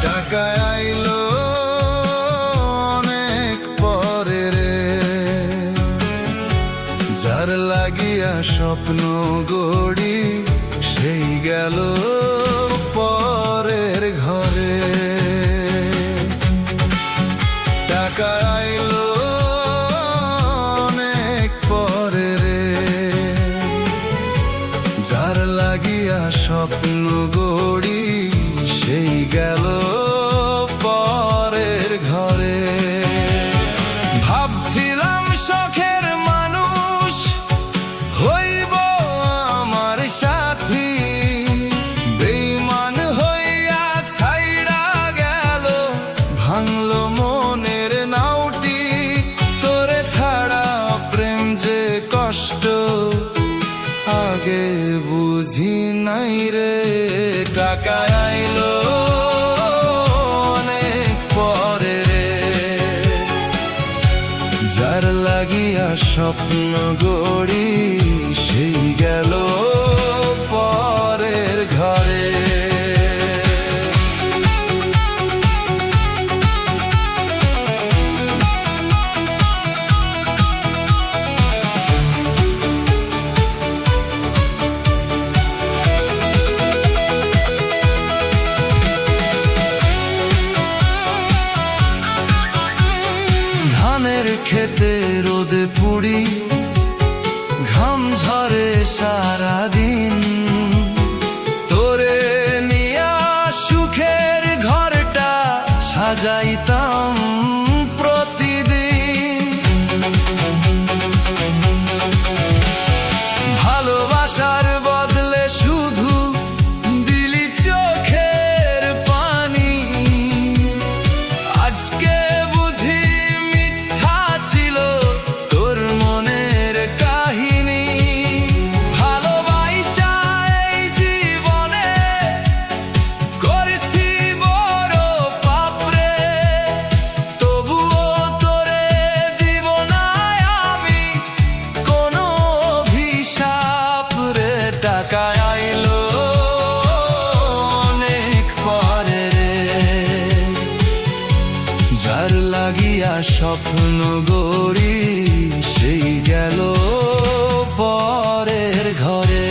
টাকা আইলো অনেক পরে রে, যার লাগিয়া স্বপ্ন গড়ি সেই গেল পরের ঘরে। টাকা আইলো অনেক পরে রে, যার লাগিয়া স্বপ্ন গড়ি সেই গেল পরের ঘরে। ভাবছিলাম শখের মানুষ হইব আমার সাথী, বেঈমান হইয়া ছাইড়া গেল, ভাঙলো মনের নাউটি। তোরে ছাড়া প্রেম যে কষ্ট আগে বুঝি নাই রে। টাকা আইলো অনেক পরে রে, যার লাগিয়া স্বপ্ন গড়ি সেই গেল পরের ঘরে। ধানের খেতে রোদে পুড়ি, ঘাম ঝরে সারাদিন, তোরে নিয়া সুখের ঘরটা সাজাইতাম প্রতিদিন। ভালোবাসার বদলে শুধু দিলি চোখের পানি, আজকে বুঝি মিথ্যা ছিল তোর মনের কাহিনী। ভালোবাসা এই জীবনে করেছি বড় পাপরে, তবুও তোরে দিব না আমি কোনো অভিশাপ রে। টাকা আইলো অনেক পরে রে, যার লাগিয়া স্বপ্ন গড়ি সেই গেল পরের ঘরে।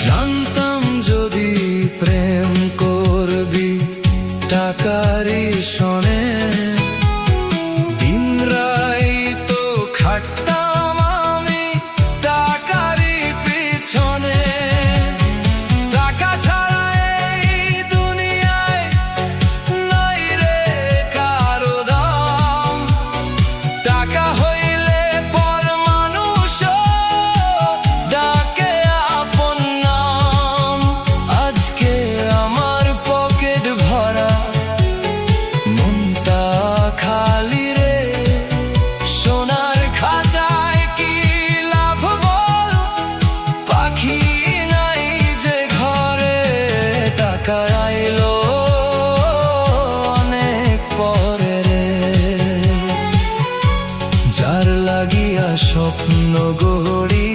জানতাম যদি প্রেম করবি টাকারি শোনে, দিন রাত খাটতাম আমি টাকারি পিছনে। টাকা ছাড়া এই দুনিয়ায় নাই রে কারো দাম, টাকা হইলে পর মানুষ ডাকে আপন নাম। আজকে আমার পকেট ভরা মনটা খালি রে, সোনার খাঁচায় কি লাভ বল, পাখি নাই যে ঘরে। টাকা আইলো অনেক পরে রে, যার লাগিয়া স্বপ্ন গড়ি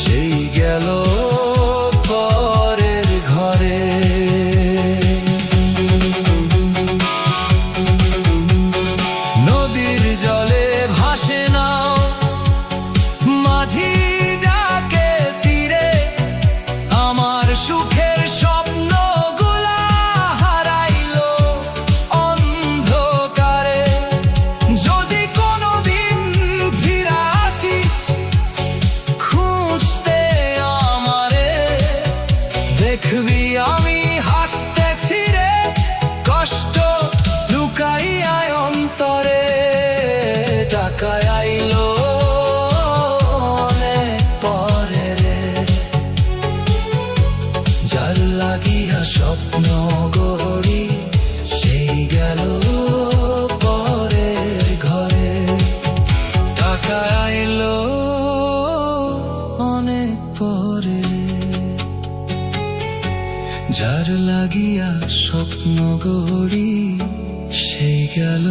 সেই গেল পরের ঘরে। নদীর জলে ভাসে নাও, মাঝি ডাকে তীরে, আমার সুখের স্বপ্নগুলা হারাইলো অন্ধকারে। যদি কোনোদিন ফিরে আসিস টাকা আইলো অনেক পরে রে, যার লাগিয়া স্বপ্ন গড়ি সেই গেল পরের ঘরে। টাকা আইলো অনেক পরে রে, যার লাগিয়া স্বপ্ন গড়ি সেই গেল